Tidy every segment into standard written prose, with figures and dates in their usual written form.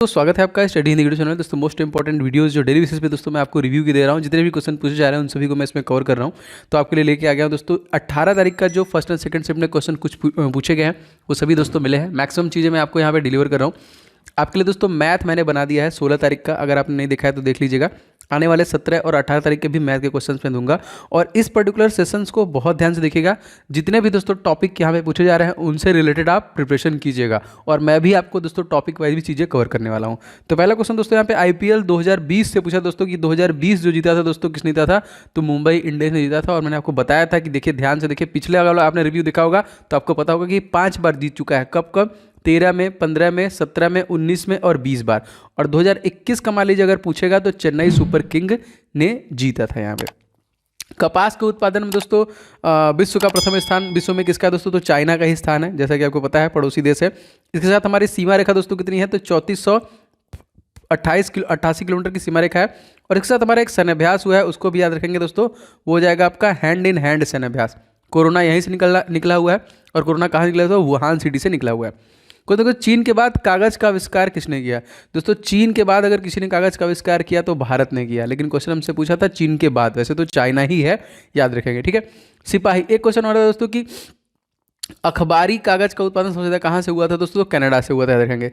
तो स्वागत है आपका स्टडी हिंदी वीडियो चैनल में। दोस्तों मोस्ट इंपॉर्टेंट वीडियोस जो डेली बेसिस पे दोस्तों मैं आपको रिव्यू की दे रहा हूँ, जितने भी क्वेश्चन पूछे जा रहे हैं उन सभी को मैं इसमें कवर कर रहा हूँ। तो आपके लिए लेके आ गया हूँ दोस्तों 18 तारीख का जो फर्स्ट एंड सेकंड शिफ्ट में क्वेश्चन कुछ पूछे गए हैं वो सभी दोस्तों मिले हैं। मैक्सिमम चीज़ें मैं आपको यहाँ पे डिलीवर कर रहा हूँ आपके लिए। दोस्तों मैथ मैंने बना दिया है 16 तारीख का, अगर आपने नहीं देखा है तो देख लीजिएगा। आने वाले 17 और 18 तारीख के भी मैथ के क्वेश्चंस मैं दूंगा और इस पर्टिकुलर सेशंस को बहुत ध्यान से देखिएगा। जितने भी दोस्तों टॉपिक यहाँ पे पूछे जा रहे हैं उनसे रिलेटेड आप प्रिपरेशन कीजिएगा और मैं भी आपको दोस्तों टॉपिक वाइज भी चीज़ें कवर करने वाला हूँ। तो पहला क्वेश्चन दोस्तों यहाँ पे आईपीएल 2020 से पूछा दोस्तों कि 2020 जो जीता था दोस्तों किसने जीता था, तो मुंबई इंडियंस ने जीता था। और मैंने आपको बताया था कि देखिए ध्यान से देखिए, पिछले वाला आपने रिव्यू देखा होगा तो आपको पता होगा कि 5 बार जीत चुका है। कब कब? 13 में, 15 में, 17 में, 19 में और 20 बार। और 2021 का मान लीजिए अगर पूछेगा तो चेन्नई सुपर किंग ने जीता था यहाँ पे। कपास के उत्पादन में दोस्तों विश्व का प्रथम स्थान विश्व में किसका है दोस्तों, तो चाइना का ही स्थान है, जैसा कि आपको पता है पड़ोसी देश है। इसके साथ हमारी सीमा रेखा दोस्तों कितनी है, तो 3488 किलोमीटर की सीमा रेखा है। और इसके साथ हमारा एक सैन्याभ्यास हुआ है, उसको भी याद रखेंगे दोस्तों, वो हो जाएगा आपका हैंड इन हैंड सैन्याभ्यास। कोरोना यहीं से निकला हुआ है और कोरोना कहाँ निकला हुआ है, वुहान सिटी से निकला हुआ है। को देखो चीन के बाद कागज का आविष्कार किसने किया दोस्तों, चीन के बाद अगर किसी ने कागज का आविष्कार किया तो भारत ने किया, लेकिन क्वेश्चन हमसे पूछा था चीन के बाद, वैसे तो चाइना ही है, याद रखेंगे। ठीक है, सिपाही एक क्वेश्चन और है दोस्तों कि अखबारी कागज का उत्पादन सबसे ज्यादा कहाँ से हुआ था दोस्तों, तो कनाडा से हुआ था, याद रखेंगे।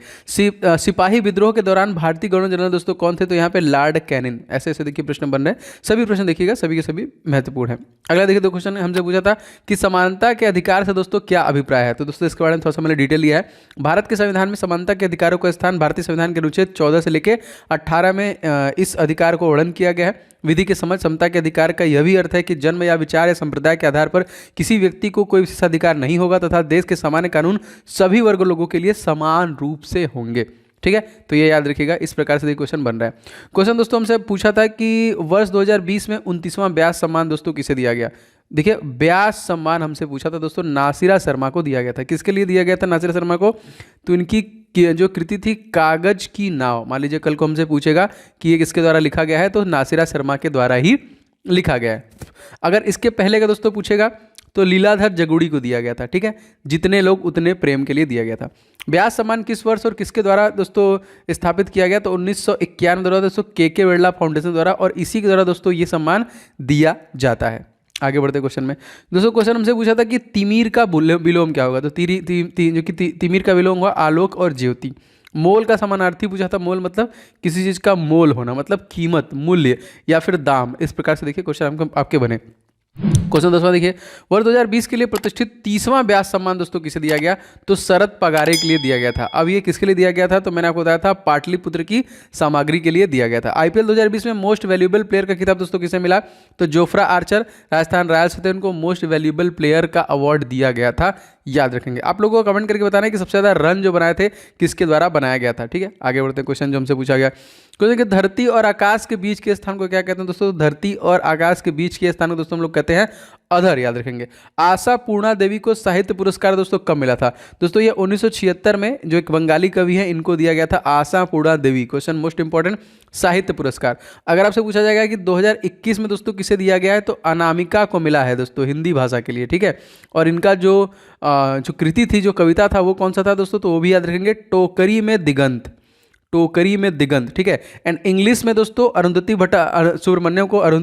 सिपाही विद्रोह के दौरान भारतीय गवर्नर जनरल दोस्तों कौन थे, तो यहाँ पे लॉर्ड कैनिंग। ऐसे ऐसे देखिए प्रश्न बन रहे हैं, सभी प्रश्न देखिएगा, सभी के सभी महत्वपूर्ण है। अगला देखिए दो क्वेश्चन हमसे पूछा था कि समानता के अधिकार से दोस्तों क्या अभिप्राय है, तो दोस्तों इसके बारे में थोड़ा सा मैंने डिटेल लिया है। भारत के संविधान में समानता के अधिकारों का स्थान भारतीय संविधान के अनुच्छेद 14 से लेकर 18 में इस अधिकार को वर्णन किया गया है। विधि के समझ समता के अधिकार का यह भी अर्थ है कि जन्म या विचार या संप्रदाय के आधार पर किसी व्यक्ति को कोई विशेषाधिकार नहीं होगा तथा देश के सामान्य कानून सभी वर्ग लोगों के लिए समान रूप से होंगे। ठीक है, तो ये याद रखिएगा, इस प्रकार से क्वेश्चन बन रहा है। क्वेश्चन दोस्तों हमसे पूछा था कि वर्ष 2020 में 29वां व्यास सम्मान दोस्तों किसे दिया गया। देखिए व्यास सम्मान हमसे पूछा था दोस्तों नासिरा शर्मा को दिया गया था। किसके लिए दिया गया था नासिरा शर्मा को, तो इनकी जो कृति थी कागज की नाव। मान लीजिए कल को हमसे पूछेगा कि ये किसके द्वारा लिखा गया है, तो नासिरा शर्मा के द्वारा ही लिखा गया है। अगर इसके पहले का दोस्तों पूछेगा तो लीलाधर जगुड़ी को दिया गया था। ठीक है, जितने लोग उतने प्रेम के लिए दिया गया था। व्यास सम्मान किस वर्ष और किसके द्वारा दोस्तों स्थापित किया गया, तो 1991 द्वारा दोस्तों के बिरला फाउंडेशन द्वारा, और इसी के द्वारा दोस्तों ये सम्मान दिया जाता है। आगे बढ़ते क्वेश्चन में दोस्तों, क्वेश्चन हमसे पूछा था कि तिमिर का विलोम क्या होगा, तो जो कि तिमिर का विलोम हुआ आलोक और ज्योति। मोल का समानार्थी पूछा था, मोल मतलब किसी चीज़ का मोल होना, मतलब कीमत, मूल्य या फिर दाम। इस प्रकार से देखिए क्वेश्चन आपके बने। क्वेश्चन 10वां देखिए, वर्ष 2020 के लिए प्रतिष्ठित 30वां व्यास सम्मान दोस्तों किसे दिया गया, तो शरद पगारे के लिए दिया गया था। अब ये किसके लिए दिया गया था, तो मैंने आपको बताया था पाटलिपुत्र की सामग्री के लिए दिया गया था। आईपीएल 2020 में मोस्ट वैल्यूएबल प्लेयर का खिताब दोस्तों किसे मिला, तो जोफ्रा आर्चर राजस्थान रॉयल्स से उनको मोस्ट वैल्यूएबल प्लेयर का अवार्ड दिया गया था, याद रखेंगे। आप लोगों को कमेंट करके बताना है कि सबसे ज्यादा रन जो बनाए थे किसके द्वारा बनाया गया था। ठीक है, आगे बढ़ते हैं क्वेश्चन जो हमसे पूछा गया। क्योंकि धरती और आकाश के बीच के स्थान को क्या कहते हैं दोस्तों, धरती और आकाश के बीच के स्थान को दोस्तों हम लोग कहते हैं अधर, याद रखेंगे। आशा पूर्णा देवी को साहित्य पुरस्कार दोस्तों कब मिला था, दोस्तों ये 1976 में जो एक बंगाली कवि है इनको दिया गया था आशा पूर्णा देवी। क्वेश्चन मोस्ट इंपॉर्टेंट, साहित्य पुरस्कार। अगर आपसे पूछा जाएगा कि 2021 में दोस्तों किसे दिया गया है, तो अनामिका को मिला है दोस्तों हिंदी भाषा के लिए। ठीक है, और इनका जो कृति थी, जो कविता था वो कौन सा था दोस्तों, तो वो भी याद रखेंगे, टोकरी में दिगंत, टोकरी में दिगंत। ठीक है, एंड इंग्लिश में दोस्तों अरुंधति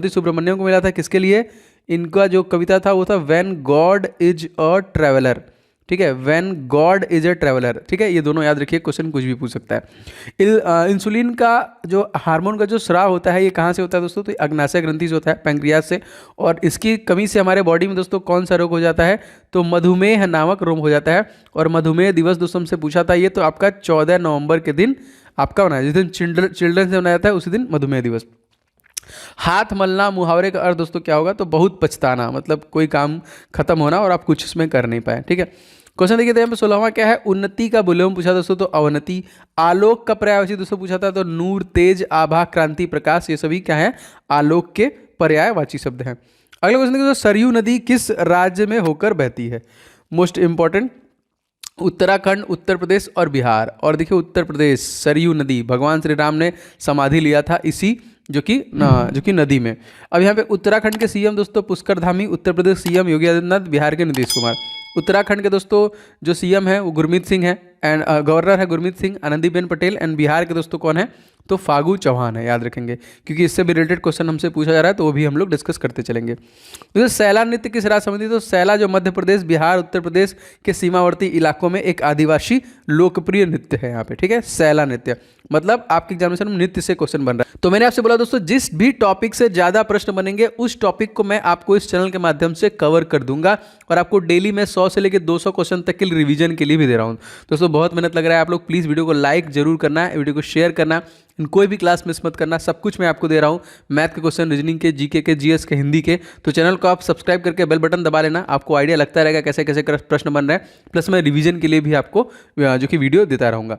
सुब्रमण्यम को मिला था, किसके लिए, इनका जो कविता था वो था when God is a traveller. ठीक है, when God is a traveller. ठीक है, ये दोनों याद रखिए, क्वेश्चन कुछ भी पूछ सकता है। इंसुलिन का जो हार्मोन का जो स्राव होता है ये कहाँ से होता है दोस्तों, तो अग्नाशय ग्रंथि से होता है, पैंक्रियास से। और इसकी कमी से हमारे बॉडी में दोस्तों कौन सा रोग हो जाता है, तो मधुमेह नामक रोग हो जाता है। और मधुमेह दिवस दोस्तों हमसे पूछा था, ये तो आपका 14 नवंबर के दिन आपका बनाया, जिस दिन चिल्ड्रंस डे मनाया जाता है उसी दिन मधुमेह दिवस। हाथ मलना मुहावरे का अर्थ दोस्तों क्या होगा, तो बहुत पछताना, मतलब कोई काम खत्म होना और आप कुछ उसमें कर नहीं पाए। ठीक है, क्वेश्चन देखिए यहाँ पे 16वां क्या है, उन्नति का विलोम पूछा दोस्तों, तो अवनति। आलोक का पर्यायवाची दोस्तों पूछा था, तो नूर, तेज, आभा, क्रांति, प्रकाश, ये सभी क्या है, आलोक के पर्यायवाची शब्द हैं। अगला क्वेश्चन देखिए, सरयू नदी किस राज्य में होकर बहती है, मोस्ट इंपॉर्टेंट, उत्तराखंड, उत्तर प्रदेश और बिहार। और देखिए उत्तर प्रदेश, सरयू नदी, भगवान श्री राम ने समाधि लिया था इसी जो कि नदी में। अब यहाँ पे उत्तराखंड के सीएम दोस्तों पुष्कर धामी, उत्तर प्रदेश सीएम योगी आदित्यनाथ, बिहार के नीतीश कुमार। उत्तराखंड के दोस्तों जो सीएम है वो गुरमीत सिंह है, एंड गवर्नर है गुरमीत सिंह, आनंदीबेन पटेल। एंड बिहार के दोस्तों कौन है, तो फागू चौहान है, याद रखेंगे, क्योंकि इससे भी रिलेटेड क्वेश्चन हमसे पूछा जा रहा है, तो वो भी हम लोग डिस्कस करते चलेंगे। तो सैला नृत्य किस राज्य संबंधित, तो सैला जो मध्य प्रदेश, बिहार, उत्तर प्रदेश के सीमावर्ती इलाकों में एक आदिवासी लोकप्रिय नृत्य है यहाँ पे, ठीक है, सैला नृत्य। मतलब आपके एग्जामिनेशन में नृत्य से क्वेश्चन बन रहा है। तो मैंने आपसे बोला दोस्तों, जिस भी टॉपिक से ज्यादा प्रश्न बनेंगे उस टॉपिक को मैं आपको इस चैनल के माध्यम से कवर कर दूंगा, और आपको डेली मैं 100 से लेकर 200 क्वेश्चन तक के रिवीजन के लिए भी दे रहा हूँ। दोस्तों बहुत मेहनत लग रहा है, आप लोग प्लीज वीडियो को लाइक जरूर करना है, वीडियो को शेयर करना, कोई भी क्लास मिस मत करना, सब कुछ मैं आपको दे रहा हूँ, मैथ के क्वेश्चन, रीजनिंग के, जीके के, जीएस के, हिंदी के। तो चैनल को आप सब्सक्राइब करके बेल बटन दबा लेना, आपको आइडिया लगता रहेगा कैसे कैसे प्रश्न बन रहे हैं, प्लस मैं रिवीजन के लिए भी आपको जो कि वीडियो देता रहूँगा।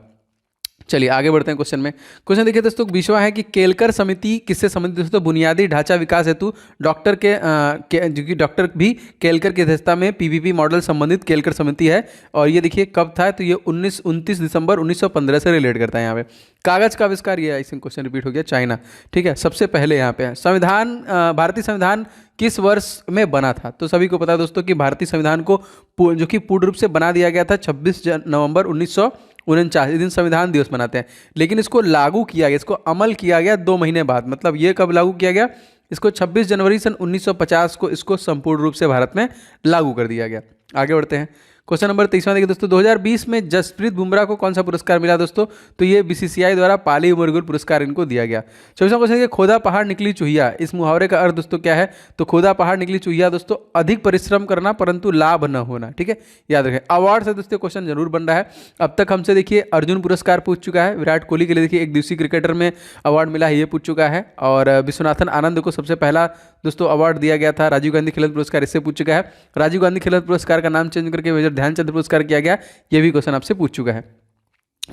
चलिए आगे बढ़ते हैं क्वेश्चन में। क्वेश्चन देखिए दोस्तों, विषय है कि केलकर समिति किससे संबंधित, दोस्तों बुनियादी ढांचा विकास हेतु डॉक्टर जो कि डॉक्टर भी केलकर की अध्यक्षता में पीपीपी मॉडल संबंधित केलकर समिति है। और ये देखिए कब था, तो ये 29 दिसंबर 1915 से रिलेट करता है। यहाँ पे कागज का आविष्कार, ये आई थिंक क्वेश्चन रिपीट हो गया, चाइना, ठीक है, सबसे पहले यहाँ पे है। संविधान, भारतीय संविधान किस वर्ष में बना था, तो सभी को पता है दोस्तों कि भारतीय संविधान को जो कि पूर्ण रूप से बना दिया गया था 26 नवंबर 1949, इस दिन संविधान दिवस मनाते हैं। लेकिन इसको लागू किया गया, इसको अमल किया गया 2 महीने बाद, मतलब ये कब लागू किया गया, इसको 26 जनवरी सन 1950 को इसको संपूर्ण रूप से भारत में लागू कर दिया गया। आगे बढ़ते हैं। क्वेश्चन नंबर 23वां देखिए दोस्तों, 2020 में जसप्रीत बुमराह को कौन सा पुरस्कार मिला दोस्तों, तो ये बीसीसीआई द्वारा पाली उमरगुल पुरस्कार इनको दिया गया। 24वां क्वेश्चन है, खोदा पहाड़ निकली चूहिया, इस मुहावरे का अर्थ दोस्तों क्या है, तो खोदा पहाड़ निकली चूहिया दोस्तों अधिक परिश्रम करना परंतु लाभ न होना, ठीक है, याद रखें। अवार्ड से दोस्तों क्वेश्चन जरूर बन रहा है। अब तक हमसे देखिए अर्जुन पुरस्कार पूछ चुका है, विराट कोहली के लिए देखिए एक दिवसीय क्रिकेटर में अवार्ड मिला है, ये पूछ चुका है। और विश्वनाथन आनंद को सबसे पहला दोस्तों अवार्ड दिया गया था, राजीव गांधी खेल रत्न पुरस्कार, इससे पूछ चुका है। राजीव गांधी खेल रत्न पुरस्कार का नाम चेंज करके मेजर ध्यानचंद पुरस्कार किया गया, ये भी क्वेश्चन आपसे पूछ चुका है।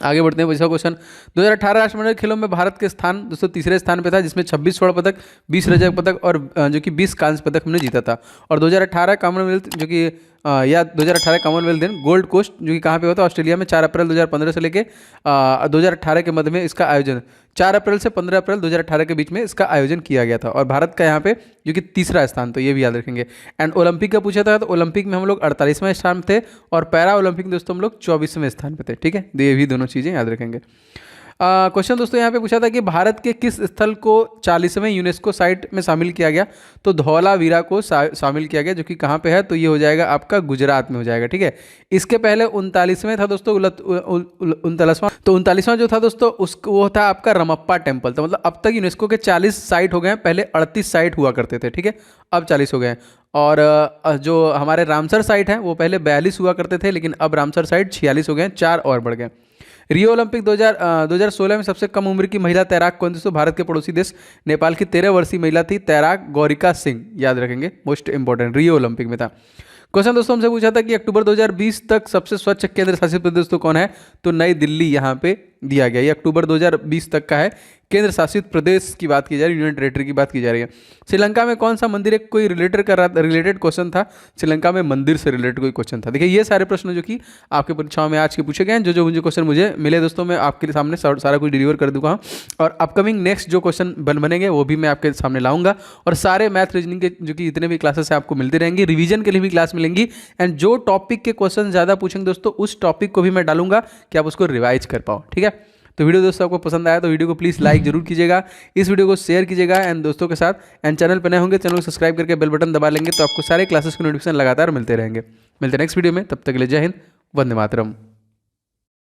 आगे बढ़ते हैं। वैसा क्वेश्चन, 2018 राष्ट्रमंडल खेलों में भारत के स्थान दोस्तों तीसरे स्थान पे था, जिसमें 26 स्वर्ण पदक, 20 रजत पदक और जो कि 20 कांस्य पदक हमने जीता था। और 2018 कॉमनवेल्थ जो कि या 2018 कॉमनवेल्थ दिन गोल्ड कोस्ट जो कि कहाँ पे हुआ था, ऑस्ट्रेलिया में 4 अप्रैल 2015 से लेके 2018 के मध्य में इसका आयोजन 4 अप्रैल से 15 अप्रैल 2018 के बीच में इसका आयोजन किया गया था। और भारत का यहाँ पे जो कि तीसरा स्थान, तो ये भी याद रखेंगे। एंड ओलंपिक का पूछा था, तो ओलंपिक में हम लोग 48वें स्थान पे थे, और पैरा ओलंपिक में दोस्तों हम लोग 24वें स्थान पे थे, ठीक है, तो ये भी दोनों चीज़ें याद रखेंगे। क्वेश्चन दोस्तों यहाँ पे पूछा था कि भारत के किस स्थल को 40वें यूनेस्को साइट में शामिल किया गया, तो धौलावीरा को शामिल किया गया, जो कि कहाँ पे है, तो ये हो जाएगा आपका गुजरात में हो जाएगा, ठीक है। इसके पहले 39वें था दोस्तों 39वां, तो 39वां जो था दोस्तों वो था आपका रमप्पा टेम्पल। तो मतलब अब तक यूनेस्को के 40 साइट हो गए हैं, पहले 38 साइट हुआ करते थे, ठीक है, अब 40 हो गए हैं। और जो हमारे रामसर साइट है वो पहले 42 हुआ करते थे, लेकिन अब रामसर साइट 46 हो गए हैं, 4 और बढ़ गए। रियो ओलंपिक 2016 में सबसे कम उम्र की महिला तैराक कौन थी, दोस्तों भारत के पड़ोसी देश नेपाल की 13 वर्षीय महिला थी तैराक गौरिका सिंह, याद रखेंगे, मोस्ट इंपॉर्टेंट, रियो ओलंपिक में था। क्वेश्चन दोस्तों हमसे पूछा था कि अक्टूबर 2020 तक सबसे स्वच्छ केंद्र शासित प्रदेश तो कौन है, तो नई दिल्ली यहाँ पे दिया गया। ये अक्टूबर 2020 तक का है केंद्र शासित प्रदेश की बात की जा रही है, यूनियन टेरिटरी की बात की जा रही है। श्रीलंका में कौन सा मंदिर है, कोई रिलेटेड क्वेश्चन था, श्रीलंका में मंदिर से रिलेटेड कोई क्वेश्चन था। देखिए ये सारे प्रश्न जो कि आपके परीक्षाओं में आज के पूछे गए हैं, जो मुझे क्वेश्चन मुझे मिले दोस्तों, मैं आपके सामने सारा कुछ डिलीवर कर दूंगा। और अपकमिंग नेक्स्ट जो क्वेश्चन बनेंगे वो भी मैं आपके सामने लाऊंगा। और सारे मैथ रीजनिंग के जो कि जितने भी क्लासेस हैं आपको मिलते रहेंगे, रिवीजन के लिए भी क्लास मिलेंगी। एंड जो टॉपिक के क्वेश्चन ज़्यादा पूछेंगे दोस्तों, उस टॉपिक को भी मैं डालूंगा कि आप उसको रिवाइज कर पाओ, ठीक है। तो वीडियो दोस्तों आपको पसंद आया तो वीडियो को प्लीज़ लाइक जरूर कीजिएगा, इस वीडियो को शेयर कीजिएगा एंड दोस्तों के साथ। एंड चैनल पर नए होंगे चैनल को सब्सक्राइब करके बेल बटन दबा लेंगे, तो आपको सारे क्लासेस के नोटिफिकेशन लगातार मिलते रहेंगे। मिलते हैं नेक्स्ट वीडियो में, तब तक के लिए जय हिंद, वंदे मातरम।